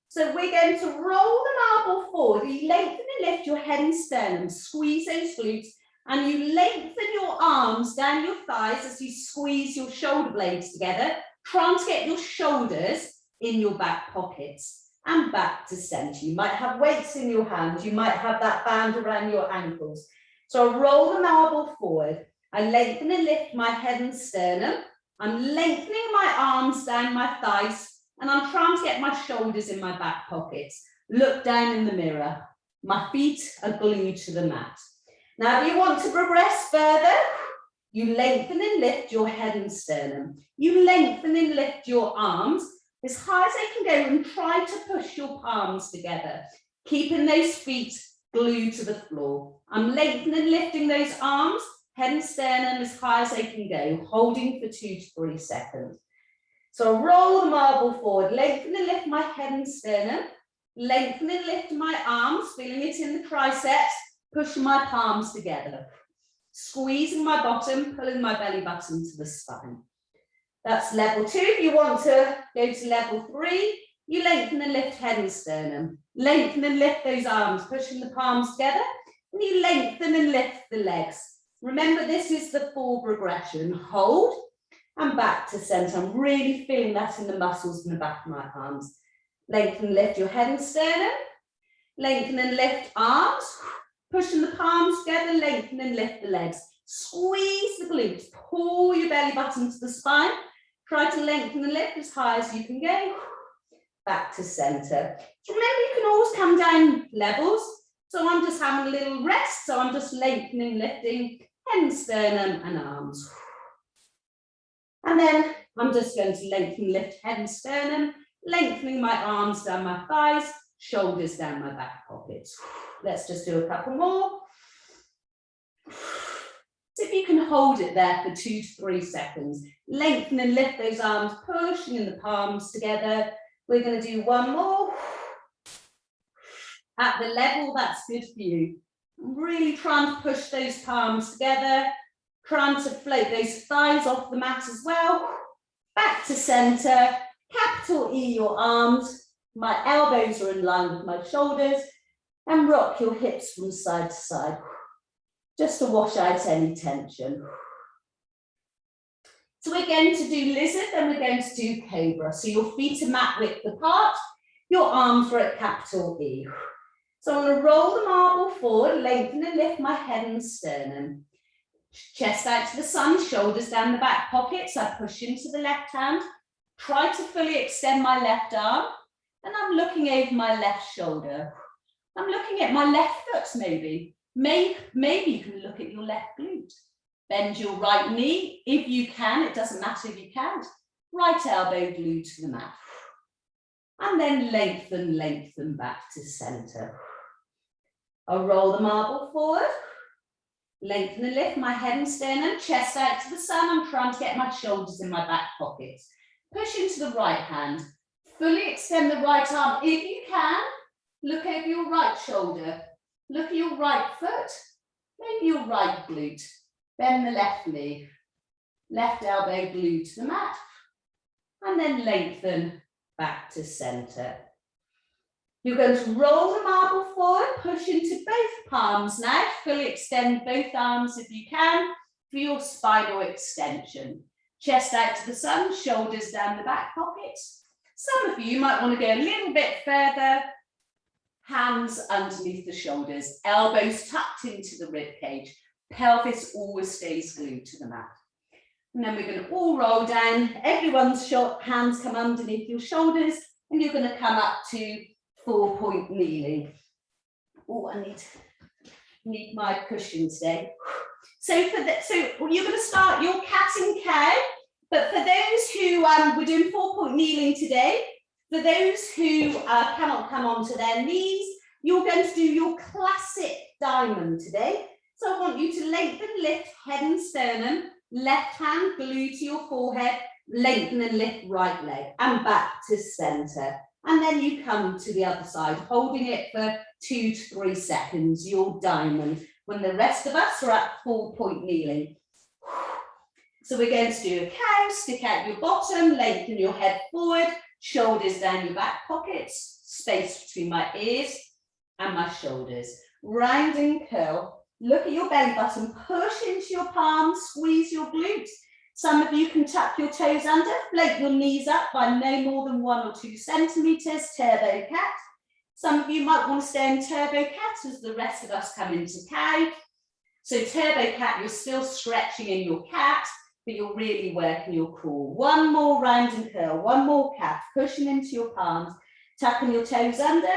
So we're going to roll the marble forward. You lengthen and lift your head and sternum, squeeze those glutes, and you lengthen your arms down your thighs as you squeeze your shoulder blades together, trying to get your shoulders in your back pockets and back to center. You might have weights in your hands. You might have that band around your ankles. So I roll the marble forward. I lengthen and lift my head and sternum. I'm lengthening my arms down my thighs, and I'm trying to get my shoulders in my back pockets. Look down in the mirror. My feet are glued to the mat. Now, if you want to progress further, You lengthen and lift your head and sternum. You lengthen and lift your arms as high as they can go and try to push your palms together, keeping those feet glued to the floor. I'm lengthening and lifting those arms, head and sternum as high as they can go, holding for 2 to 3 seconds. So I roll the marble forward, lengthen and lift my head and sternum, lengthen and lift my arms, feeling it in the triceps, pushing my palms together, squeezing my bottom, pulling my belly button to the spine. That's level 2. If you want to go to level 3, you lengthen and lift head and sternum, lengthen and lift those arms, pushing the palms together, and you lengthen and lift the legs. Remember, this is the full progression. Hold and back to center. I'm really feeling that in the muscles in the back of my arms. Lengthen and lift your head and sternum, lengthen and lift arms, pushing the palms together, lengthen and lift the legs. Squeeze the glutes, pull your belly button to the spine. Try to lengthen and lift as high as you can go. Back to center. So remember, you can always come down levels. So I'm just having a little rest. So I'm just lengthening, lifting head and sternum and arms. And then I'm just going to lengthen, lift head and sternum, lengthening my arms down my thighs, shoulders down my back pockets. Let's just do a couple more. So if you can hold it there for 2 to 3 seconds, lengthen and lift those arms, pushing in the palms together. We're going to do one more. At the level that's good for you. I'm really trying to push those palms together, trying to float those thighs off the mat as well. Back to center, capital E your arms. My elbows are in line with my shoulders, and rock your hips from side to side, just to wash out any tension. So we're going to do lizard, then we're going to do cobra. So your feet are mat width apart, your arms are at capital E. So I'm going to roll the marble forward, lengthen and lift my head and sternum. Chest out to the sun, shoulders down the back pockets. I push into the left hand, try to fully extend my left arm, and I'm looking over my left shoulder. I'm looking at my left foot maybe. Maybe you can look at your left glute. Bend your right knee if you can. It doesn't matter if you can't. Right elbow glued to the mat. And then lengthen back to center. I'll roll the marble forward. Lengthen and lift my head and sternum, chest out to the sun. I'm trying to get my shoulders in my back pockets. Push into the right hand. Fully extend the right arm if you can. Look over your right shoulder. Look at your right foot. Maybe your right glute. Bend the left knee. Left elbow glued to the mat. And then lengthen back to center. You're going to roll the marble forward, push into both palms now. Fully extend both arms if you can for your spinal extension. Chest out to the sun, shoulders down the back pockets. Some of you might want to go a little bit further. Hands underneath the shoulders, elbows tucked into the rib cage. Pelvis always stays glued to the mat. And then we're going to all roll down. Everyone's hands come underneath your shoulders, and you're going to come up to 4-point kneeling. Oh, I need my cushion today. So you're going to start your cat and cow. But for those who we're doing 4-point kneeling today. For those who cannot come onto their knees, you're going to do your classic diamond today. So I want you to lengthen, lift head and sternum, left hand glued to your forehead, lengthen and lift right leg, and back to center. And then you come to the other side, holding it for 2 to 3 seconds, your diamond, when the rest of us are at 4-point kneeling. So we're going to do a cow, stick out your bottom, lengthen your head forward, shoulders down your back pockets, space between my ears and my shoulders. Round and curl. Look at your belly button, push into your palms, squeeze your glutes. Some of you can tuck your toes under, float your knees up by no more than 1 or 2 centimeters, turbo cat. Some of you might want to stay in turbo cat as the rest of us come into cow. So turbo cat, you're still stretching in your cat, but you're really working your core. One more round and curl, one more cat, pushing into your palms, tucking your toes under,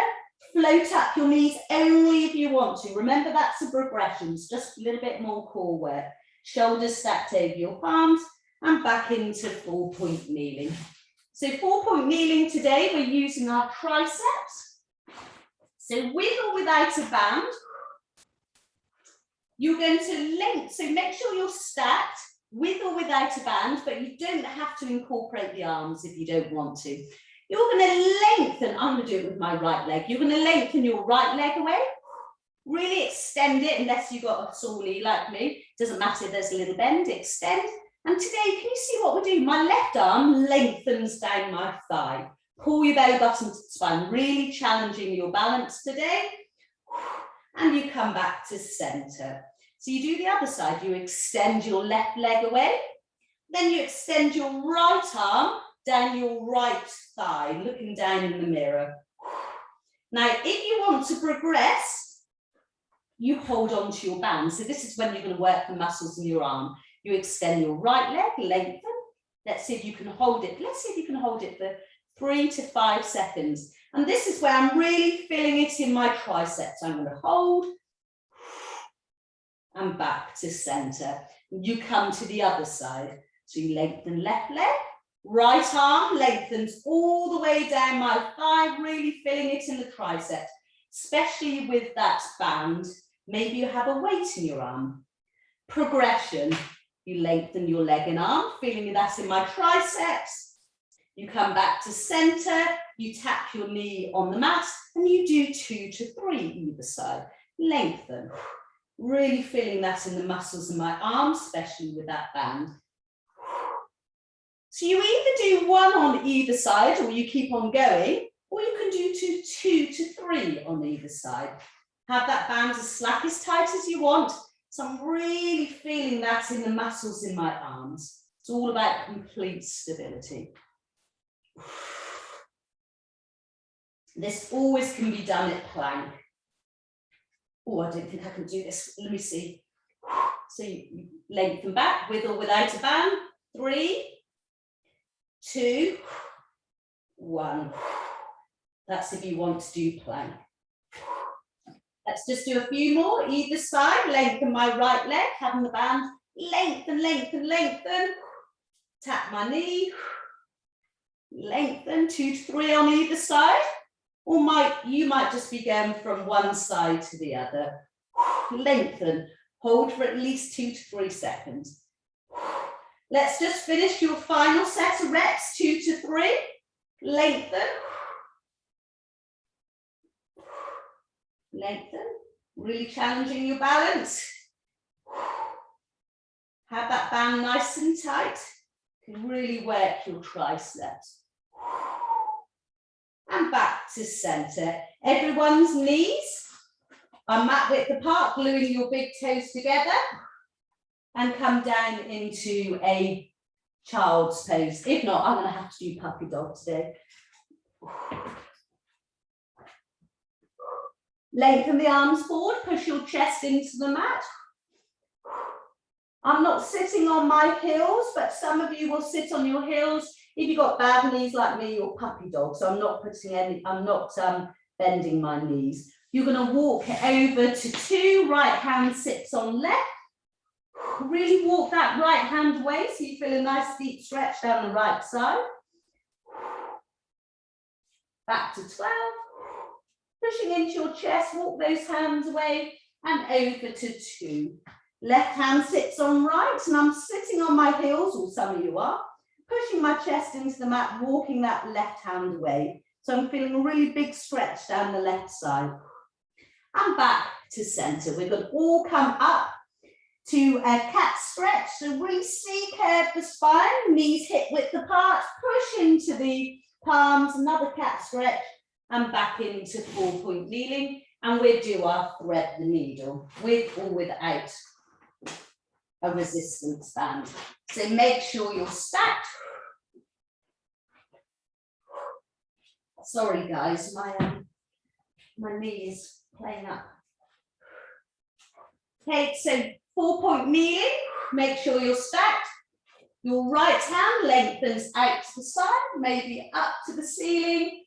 float up your knees only if you want to. Remember, that's a progression, it's just a little bit more core work. Shoulders stacked over your palms and back into 4-point kneeling. So 4-point kneeling today, we're using our triceps. So with or without a band, you're going to lengthen, so make sure you're stacked with or without a band, but you don't have to incorporate the arms if you don't want to. You're going to lengthen, I'm going to do it with my right leg. You're going to lengthen your right leg away. Really extend it, unless you've got a sore knee like me. Doesn't matter if there's a little bend, extend. And today, can you see what we're doing? My left arm lengthens down my thigh. Pull your belly button to the spine, really challenging your balance today. And you come back to center. So you do the other side, you extend your left leg away. Then you extend your right arm down your right thigh, looking down in the mirror. Now, if you want to progress, you hold on to your band. So this is when you're going to work the muscles in your arm. You extend your right leg, lengthen. Let's see if you can hold it. Let's see if you can hold it for 3 to 5 seconds. And this is where I'm really feeling it in my triceps. I'm going to hold and back to center. You come to the other side. So you lengthen left leg, right arm lengthens all the way down my thigh, really feeling it in the triceps, especially with that band. Maybe you have a weight in your arm. Progression, you lengthen your leg and arm, feeling that in my triceps. You come back to center, you tap your knee on the mat, and you do 2 to 3 either side. Lengthen, really feeling that in the muscles in my arms, especially with that band. So you either do 1 on either side, or you keep on going, or you can do 2 to 3 on either side. Have that band as slack, as tight as you want. So I'm really feeling that in the muscles in my arms. It's all about complete stability. This always can be done at plank. Oh, I don't think I can do this. Let me see. So you lengthen back with or without a band. 3, 2, 1. That's if you want to do plank. Let's just do a few more, either side. Lengthen my right leg, having the band. Lengthen, lengthen, lengthen. Tap my knee. Lengthen, 2 to 3 on either side. Or you might just be going from one side to the other. Lengthen. Hold for at least 2 to 3 seconds. Let's just finish your final set of reps, 2 to 3. Lengthen. Lengthen. Really challenging your balance. Have that band nice and tight. You can really work your triceps. And back to center. Everyone's knees are mat width apart, gluing your big toes together. And come down into a child's pose. If not, I'm going to have to do puppy dog today. Lengthen the arms forward, push your chest into the mat. I'm not sitting on my heels, but some of you will sit on your heels if you've got bad knees like me or puppy dog. So I'm not bending my knees. You're going to walk over to 2, right hand sits on left. Really walk that right hand away so you feel a nice deep stretch down the right side. Back to 12. Pushing into your chest, walk those hands away and over to 2. Left hand sits on right and I'm sitting on my heels, or some of you are, pushing my chest into the mat, walking that left hand away. So I'm feeling a really big stretch down the left side. And back to center. We're going to all come up to a cat stretch. So really C-curve the spine, knees hip width apart, push into the palms, another cat stretch, and back into 4-point kneeling. And we'll do our thread the needle, with or without a resistance band. So make sure you're stacked. Sorry guys, my knee is playing up. Okay, so 4-point kneeling, make sure you're stacked. Your right hand lengthens out to the side, maybe up to the ceiling,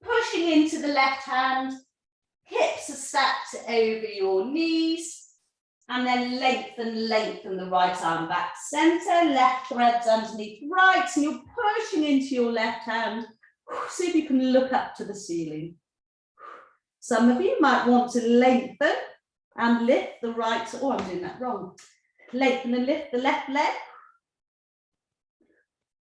pushing into the left hand, hips are stacked over your knees, And then lengthen the right arm back to center, left threads underneath right, and you're pushing into your left hand. See if you can look up to the ceiling. Some of you might want to lengthen and lift the right, oh, I'm doing that wrong. Lengthen and lift the left leg.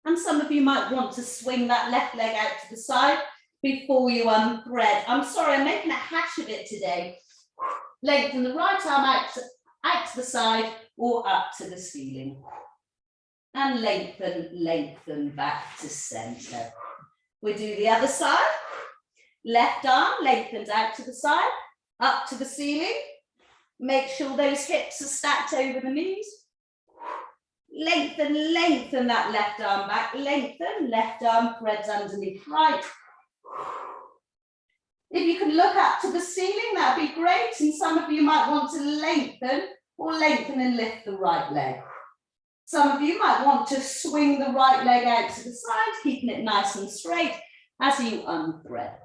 And some of you might want to swing that left leg out to the side before you unthread. I'm sorry, I'm making a hash of it today. Lengthen the right arm out to the side or up to the ceiling. And lengthen back to center. We do the other side. Left arm lengthened out to the side, up to the ceiling. Make sure those hips are stacked over the knees. Lengthen that left arm back. Lengthen, left arm threads underneath right. If you can look up to the ceiling, that'd be great. And some of you might want to lengthen and lift the right leg. Some of you might want to swing the right leg out to the side, keeping it nice and straight as you unthread.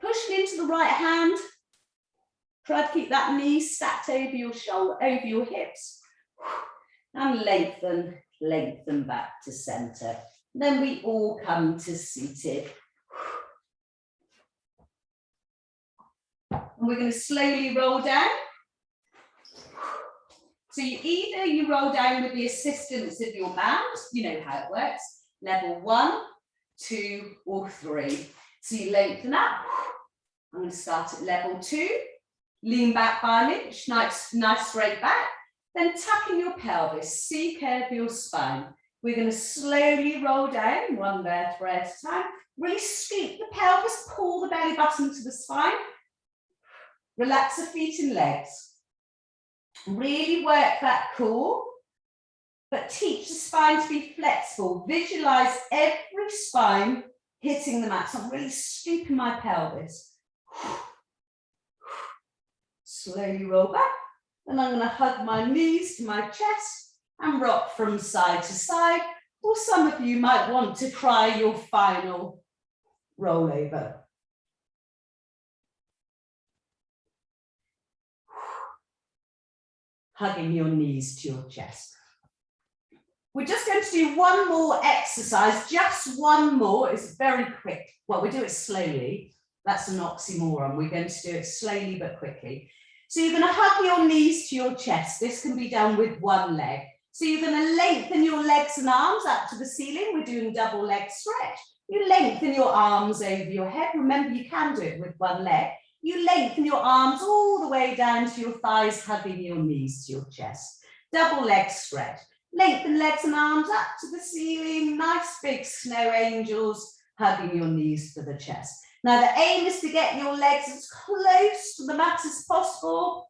Pushing into the right hand. Try to keep that knee stacked over your shoulder, over your hips. And lengthen back to center. Then we all come to seated. And we're going to slowly roll down. So you roll down with the assistance of your band, you know how it works, level 1, 2, or 3. So you lengthen up. I'm going to start at level 2, lean back by an inch, nice straight back, then tuck in your pelvis, C-curve your spine. We're going to slowly roll down, one vertebra at a time, really scoop the pelvis, pull the belly button to the spine, relax the feet and legs. Really work that core, but teach the spine to be flexible. Visualize every spine hitting the mat. So I'm really scooping my pelvis. Slowly roll back, and I'm going to hug my knees to my chest and rock from side to side. Or some of you might want to try your final rollover. Hugging your knees to your chest. We're just going to do one more exercise, just one more. It's very quick. Well, we do it slowly. That's an oxymoron. We're going to do it slowly but quickly. So you're going to hug your knees to your chest. This can be done with one leg. So you're going to lengthen your legs and arms up to the ceiling. We're doing double leg stretch. You lengthen your arms over your head. Remember, you can do it with one leg. You lengthen your arms all the way down to your thighs, hugging your knees to your chest. Double leg stretch. Lengthen legs and arms up to the ceiling. Nice big snow angels, hugging your knees to the chest. Now the aim is to get your legs as close to the mat as possible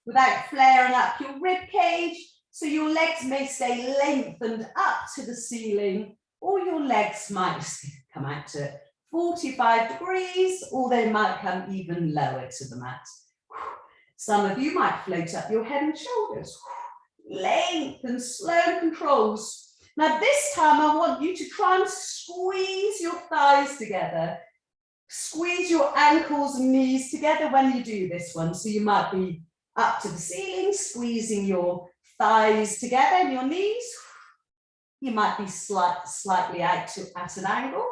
without flaring up your rib cage. So your legs may stay lengthened up to the ceiling, or your legs might come out to 45 degrees, or they might come even lower to the mat. Some of you might float up your head and shoulders. Lengthen, slow controls. Now this time I want you to try and squeeze your thighs together. Squeeze your ankles and knees together when you do this one. So you might be up to the ceiling, squeezing your thighs together and your knees. You might be slightly out at an angle.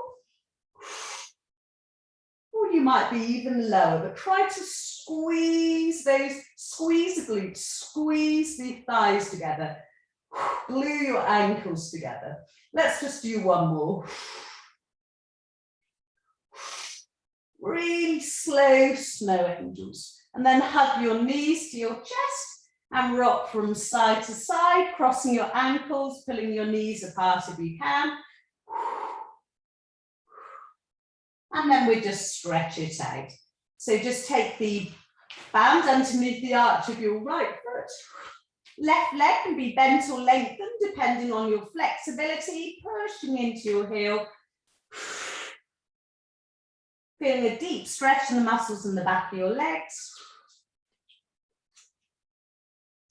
Or you might be even lower, but try to squeeze the glutes, squeeze the thighs together, glue your ankles together. Let's just do one more. Really slow snow angels. And then hug your knees to your chest and rock from side to side, crossing your ankles, pulling your knees apart if you can. And then we just stretch it out. So just take the band underneath the arch of your right foot. Left leg can be bent or lengthened depending on your flexibility, pushing into your heel. Feeling a deep stretch in the muscles in the back of your legs.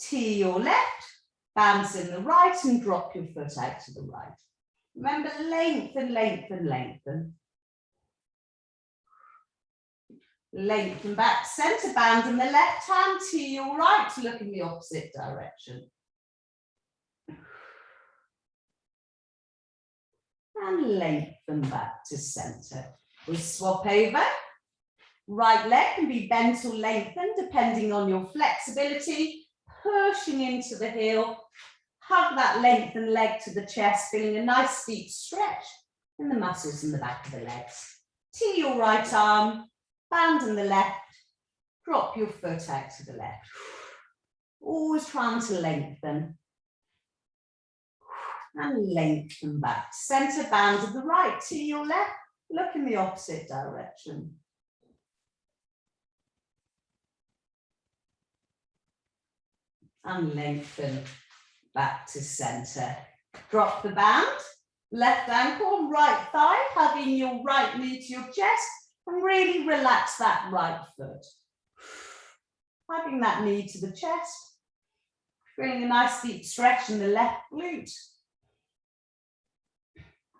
Tee your left, bands in the right, and drop your foot out to the right. Remember, lengthen, lengthen, lengthen. Lengthen back to center, band in the left hand to your right to look in the opposite direction. And lengthen back to center. We swap over. Right leg can be bent or lengthened depending on your flexibility. Pushing into the heel. Hug that lengthened leg to the chest, feeling a nice deep stretch in the muscles in the back of the legs. To your right arm, band in the left. Drop your foot out to the left. Always trying to lengthen. And lengthen back. Center, band to the right, to your left. Look in the opposite direction. And lengthen back to center. Drop the band. Left ankle, right thigh, hugging your right knee to your chest. And really relax that right foot. Hugging that knee to the chest. Feeling a nice deep stretch in the left glute.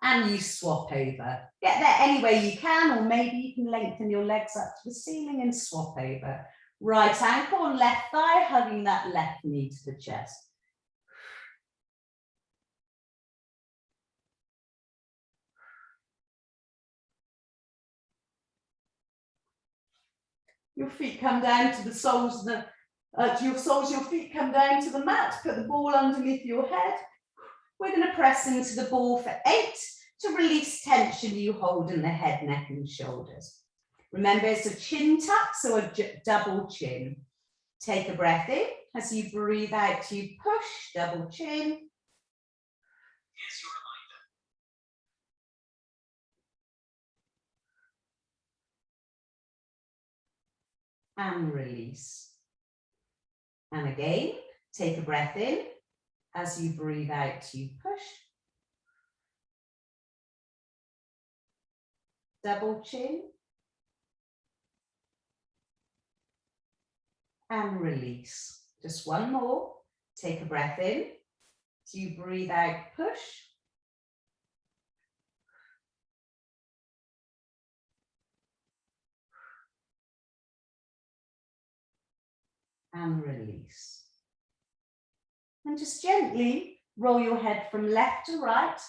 And you swap over. Get there any way you can, or maybe you can lengthen your legs up to the ceiling and swap over. Right ankle and left thigh, hugging that left knee to the chest. Your feet come down to the soles of the, your feet come down to the mat. Put the ball underneath your head. We're going to press into the ball for 8 to release tension you hold in the head, neck and shoulders. Remember, it's a chin tuck, so a double chin. Take a breath in. As you breathe out, you push, double chin. Here's your reminder. And release. And again, take a breath in. As you breathe out, you push. Double chin. And release. Just one more. Take a breath in. As you breathe out, push. And release. And just gently roll your head from left to right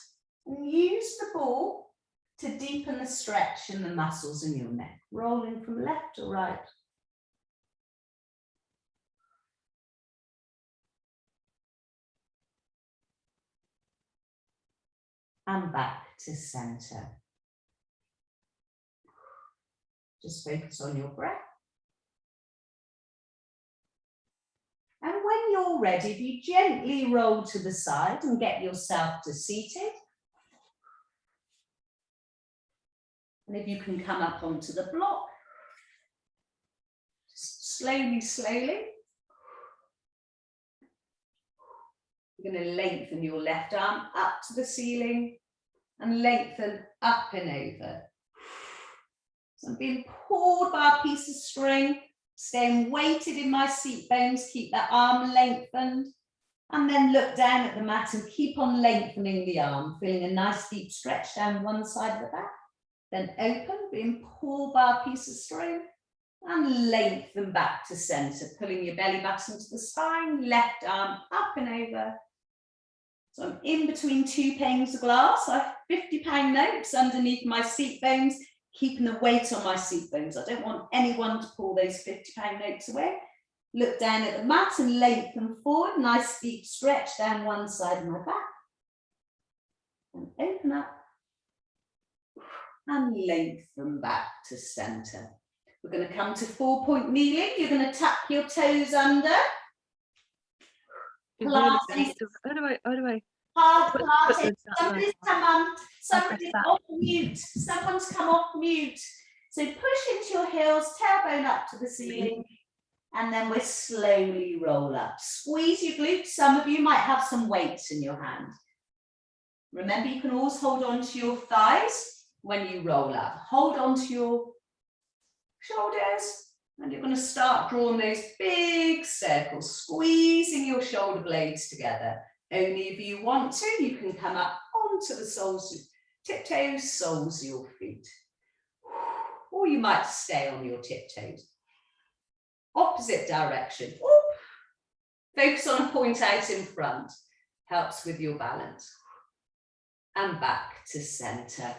and use the ball to deepen the stretch in the muscles in your neck. Rolling from left to right. And back to center. Just focus on your breath. And when you're ready, if you gently roll to the side and get yourself to seated. And if you can come up onto the block, just slowly, slowly. You're going to lengthen your left arm up to the ceiling and lengthen up and over. So I'm being pulled by a piece of string, staying weighted in my seat bones, keep that arm lengthened, and then look down at the mat and keep on lengthening the arm, feeling a nice deep stretch down one side of the back. Then open, being pulled by a piece of string, and lengthen back to center, pulling your belly button to the spine, left arm up and over. So I'm in between 2 panes of glass. I have 50-pound notes underneath my seat bones, keeping the weight on my seat bones. I don't want anyone to pull those 50-pound notes away. Look down at the mat and lengthen forward. Nice deep stretch down one side of my back. And open up. And lengthen back to center. We're going to come to 4-point kneeling. You're going to tuck your toes under. Pilates. How do I? Pilates. Somebody's come on. Somebody's off mute. Someone's come off mute. So push into your heels, tailbone up to the ceiling, and then we slowly roll up. Squeeze your glutes. Some of you might have some weights in your hand. Remember, you can always hold on to your thighs when you roll up. Hold on to your shoulders. And you're going to start drawing those big circles, squeezing your shoulder blades together. Only if you want to, you can come up onto the soles, tiptoes, soles of your feet. or you might stay on your tiptoes. Opposite direction. Oop. Focus on a point out in front. Helps with your balance. And back to center.